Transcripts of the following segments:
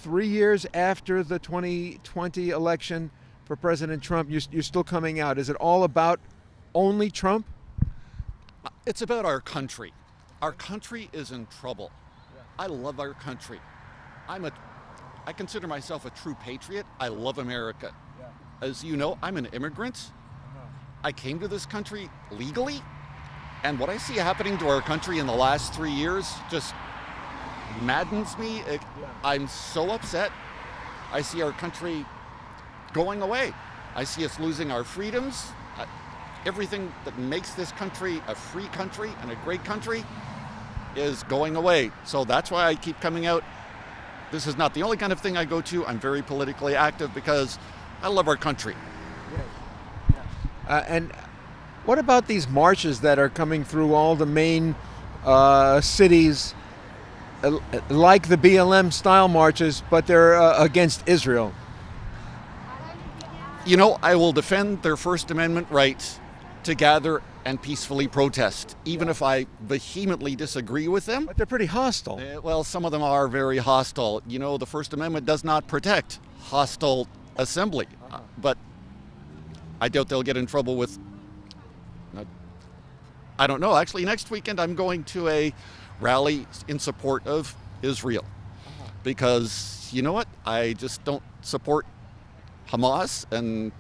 3 years after the 2020 election for President Trump, you're still coming out. Is it all about only Trump? It's about our country. Our country is in trouble. I love our country. I consider myself a true patriot. I love America. As you know, I'm an immigrant. I came to this country legally, and what I see happening to our country in the last 3 years just maddens me. I'm so upset. I see our country going away. I see us losing our freedoms. Everything that makes this country a free country and a great country is going away. So that's why I keep coming out. This is not the only kind of thing I go to. I'm very politically active because I love our country. And what about these marches that are coming through all the main cities, like the BLM style marches, but they're against Israel? You know, I will defend their First Amendment right to gather and peacefully protest, even if I vehemently disagree with them. But they're pretty hostile. Well, some of them are very hostile. You know, the First Amendment does not protect hostile assembly. But I doubt they'll get in trouble with... I don't know. Actually, next weekend I'm going to a rally in support of Israel. Because, you know what? I just don't support Hamas and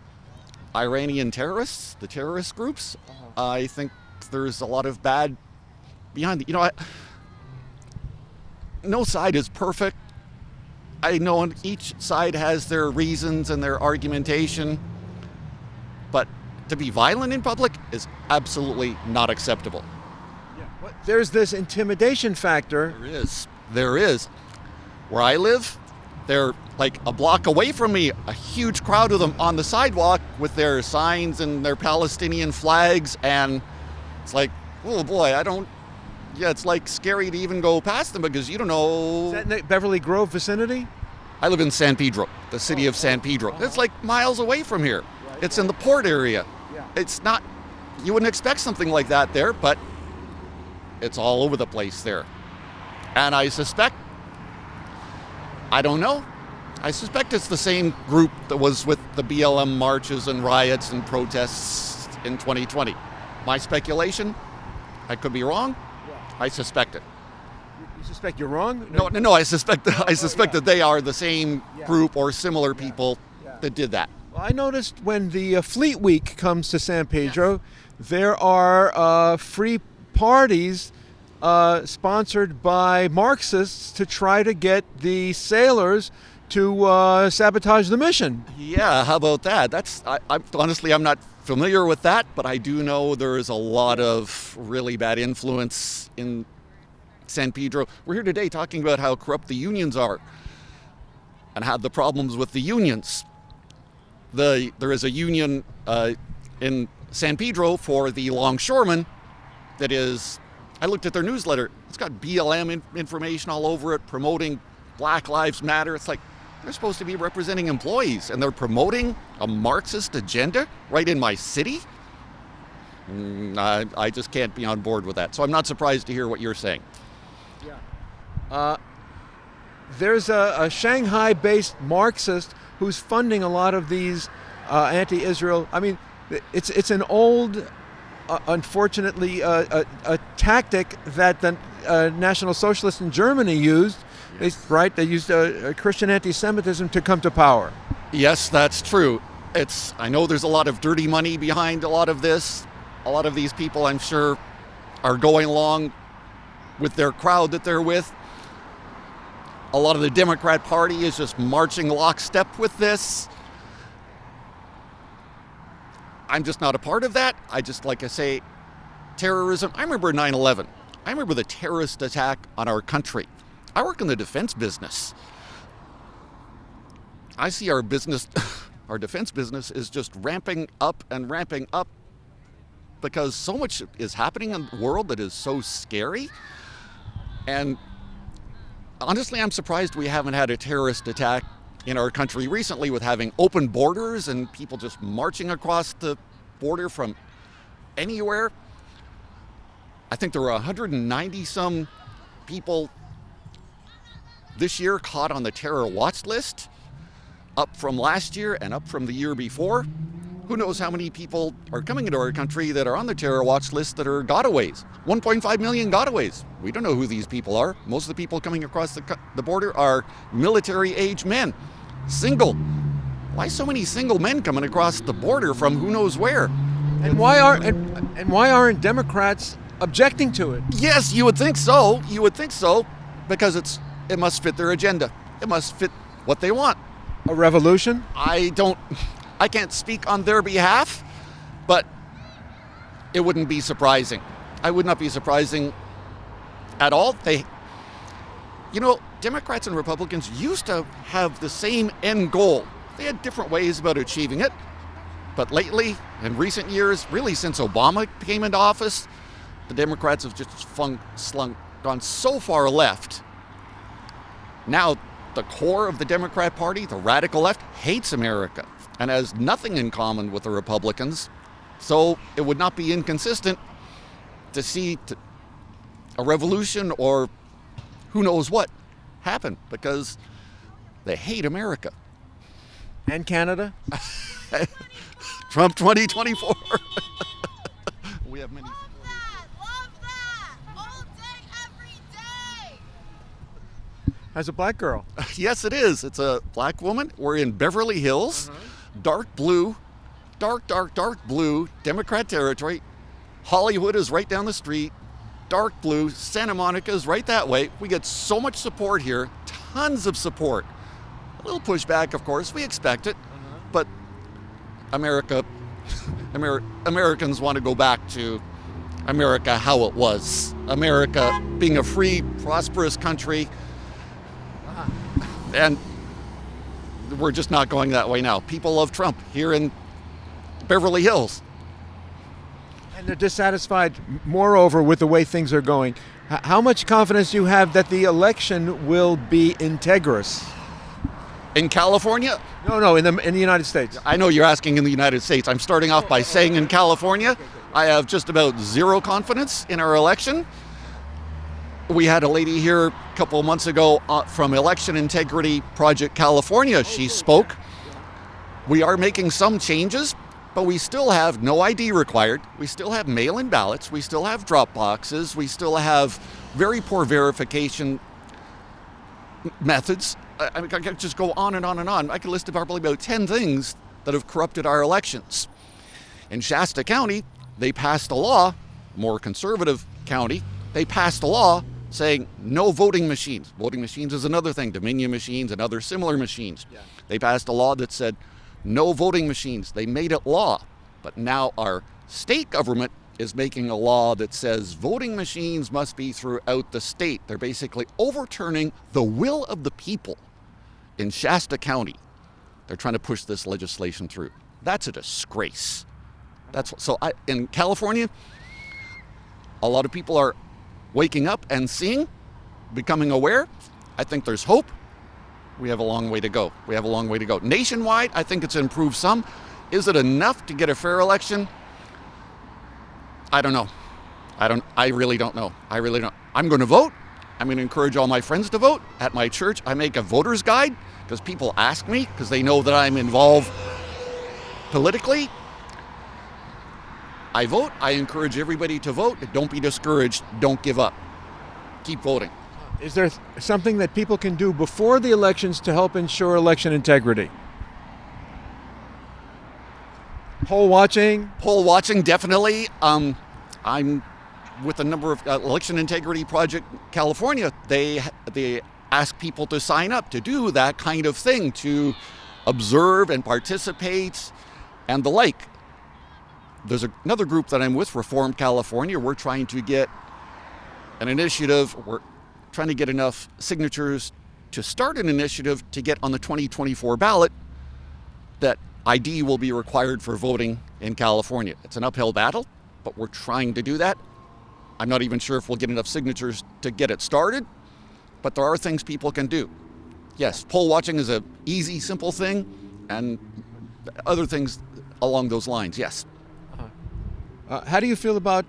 Iranian terrorists, the terrorist groups. I think there's a lot of bad behind it. You know, no side is perfect. I know each side has their reasons and their argumentation, but to be violent in public is absolutely not acceptable. But there's this intimidation factor. There is. Where I live, they're like a block away from me, a huge crowd of them on the sidewalk with their signs and their Palestinian flags, and it's like, oh boy, it's like scary to even go past them because you don't know. Is that in the Beverly Grove vicinity? I live in San Pedro, the city of San Pedro. It's like miles away from here. It's in the port area. It's not, you wouldn't expect something like that there, but it's all over the place there. And I suspect it's the same group that was with the BLM marches and riots and protests in 2020. My speculation, I could be wrong. I suspect it. You suspect you're wrong? No. I suspect that they are the same group or similar people that did that. Well, I noticed when the Fleet Week comes to San Pedro, there are free parties sponsored by Marxists to try to get the sailors to sabotage the mission. Yeah, how about that? Honestly, I'm not familiar with that, but I do know there is a lot of really bad influence in San Pedro. We're here today talking about how corrupt the unions are and have the problems with the unions. There is a union in San Pedro for the longshoremen that is, I looked at their newsletter, it's got BLM information all over it, promoting Black Lives Matter. It's like, they're supposed to be representing employees, and they're promoting a Marxist agenda right in my city? I just can't be on board with that. So I'm not surprised to hear what you're saying. There's a Shanghai-based Marxist who's funding a lot of these anti-Israel. I mean, it's an old, unfortunately, a tactic that the National Socialists in Germany used. They used Christian anti-Semitism to come to power. Yes, that's true. I know there's a lot of dirty money behind a lot of this. A lot of these people, I'm sure, are going along with their crowd that they're with. A lot of the Democrat Party is just marching lockstep with this. I'm just not a part of that. Like I say, terrorism. I remember 9/11. I remember the terrorist attack on our country. I work in the defense business. I see our business, our defense business is just ramping up because so much is happening in the world that is so scary. And honestly, I'm surprised we haven't had a terrorist attack in our country recently with having open borders and people just marching across the border from anywhere. I think there were 190 some people this year caught on the terror watch list, up from last year and up from the year before. Who knows how many people are coming into our country that are on the terror watch list that are gotaways? 1.5 million gotaways. We don't know who these people are. Most of the people coming across the border are military-age men, single. Why so many single men coming across the border from who knows where? And why aren't Democrats objecting to it? Yes, you would think so. You would think so, because it must fit their agenda. It must fit what they want. A revolution? I can't speak on their behalf, but it wouldn't be surprising. I would not be surprising at all. Democrats and Republicans used to have the same end goal. They had different ways about achieving it. But lately, in recent years, really since Obama came into office, the Democrats have just gone so far left. Now, the core of the Democrat Party, the radical left, hates America and has nothing in common with the Republicans. So it would not be inconsistent to see a revolution or who knows what happen, because they hate America. And Canada? Trump 2024. We have many. Love that! All day, every day! As a black girl. Yes, it is. It's a black woman. We're in Beverly Hills. Dark blue, dark blue, Democrat territory. Hollywood is right down the street. Dark blue, Santa Monica is right that way. We get so much support here, tons of support. A little pushback, of course, we expect it, but Americans want to go back to America how it was. America being a free, prosperous country, and we're just not going that way now. People love Trump here in Beverly Hills. And they're dissatisfied, moreover, with the way things are going. How much confidence do you have that the election will be integrous? In California? No, in the United States. I know you're asking in the United States. I'm starting off by saying in California, I have just about zero confidence in our election. We had a lady here a couple of months ago from Election Integrity Project California. She spoke. We are making some changes, but we still have no ID required. We still have mail-in ballots. We still have drop boxes. We still have very poor verification methods. I could just go on and on and on. I could list probably about 10 things that have corrupted our elections. In Shasta County, they passed a law, more conservative county, they passed a law saying no voting machines. Voting machines is another thing, Dominion machines and other similar machines. Yeah. They passed a law that said no voting machines. They made it law. But now our state government is making a law that says voting machines must be throughout the state. They're basically overturning the will of the people in Shasta County. They're trying to push this legislation through. That's a disgrace. In California, a lot of people are waking up and seeing, becoming aware. I think there's hope. We have a long way to go. Nationwide, I think it's improved some. Is it enough to get a fair election? I don't know. I really don't know. I'm going to vote. I'm going to encourage all my friends to vote. At my church, I make a voter's guide because people ask me because they know that I'm involved politically. I vote. I encourage everybody to vote. Don't be discouraged. Don't give up. Keep voting. Is there something that people can do before the elections to help ensure election integrity? Poll watching? Poll watching, definitely. I'm with a number of Election Integrity Project California. They ask people to sign up to do that kind of thing, to observe and participate and the like. There's another group that I'm with, Reform California. We're trying to get an initiative. We're trying to get enough signatures to start an initiative to get on the 2024 ballot that ID will be required for voting in California. It's an uphill battle, but we're trying to do that. I'm not even sure if we'll get enough signatures to get it started, but there are things people can do. Yes, poll watching is an easy, simple thing, and other things along those lines, yes. How do you feel about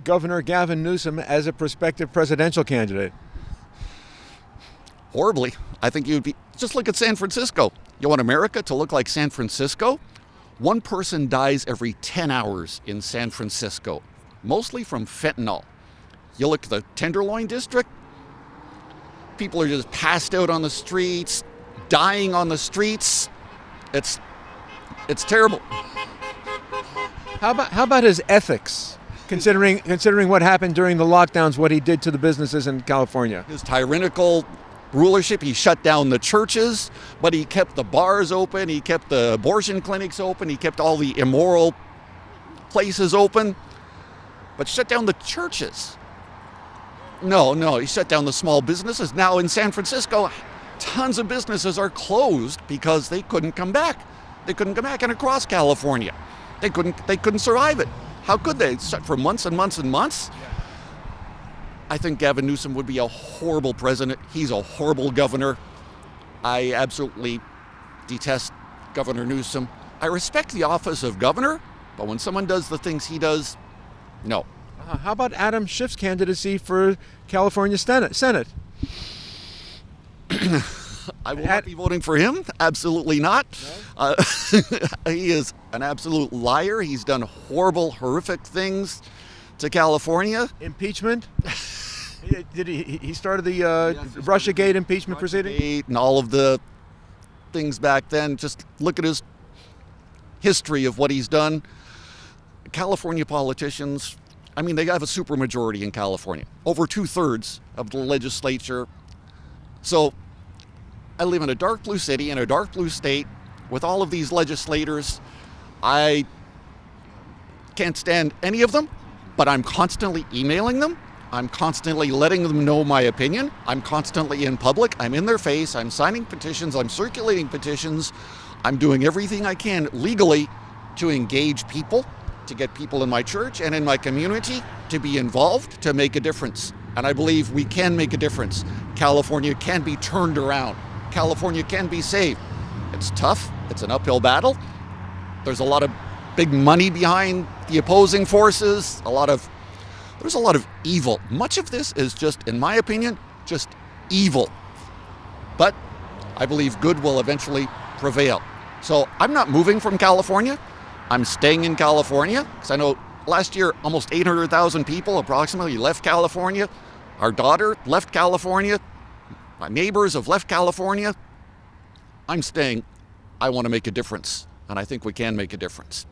Governor Gavin Newsom as a prospective presidential candidate? Horribly. I think you'd be, just look at San Francisco. You want America to look like San Francisco? One person dies every 10 hours in San Francisco, mostly from fentanyl. You look at the Tenderloin district, people are just passed out on the streets, dying on the streets. It's terrible. How about his ethics, considering what happened during the lockdowns, what he did to the businesses in California? His tyrannical rulership, he shut down the churches, but he kept the bars open, he kept the abortion clinics open, he kept all the immoral places open, but shut down the churches. No, he shut down the small businesses. Now in San Francisco, tons of businesses are closed because they couldn't come back. They couldn't come back, and across California, they couldn't survive it. How could they? Shut for months and months and months. I think Gavin Newsom would be a horrible president. He's a horrible governor. I absolutely detest Governor Newsom. I respect the office of governor, but when someone does the things he does, no. How about Adam Schiff's candidacy for California Senate? I will not be voting for him. Absolutely not. No? He is an absolute liar. He's done horrible, horrific things to California. Impeachment? Did he started the Russiagate impeachment proceeding? And all of the things back then. Just look at his history of what he's done. California politicians, I mean, they have a supermajority in California. Over 2/3 of the legislature. So I live in a dark blue city, in a dark blue state, with all of these legislators. I can't stand any of them, but I'm constantly emailing them. I'm constantly letting them know my opinion. I'm constantly in public. I'm in their face. I'm signing petitions. I'm circulating petitions. I'm doing everything I can legally to engage people, to get people in my church and in my community to be involved, to make a difference. And I believe we can make a difference. California can be turned around. California can be saved. It's tough. It's an uphill battle. There's a lot of big money behind the opposing forces. There's a lot of evil. Much of this is just, in my opinion, just evil. But I believe good will eventually prevail. So I'm not moving from California. I'm staying in California because I know last year almost 800,000 people approximately left California. Our daughter left California. My neighbors have left California. I'm staying. I want to make a difference, and I think we can make a difference.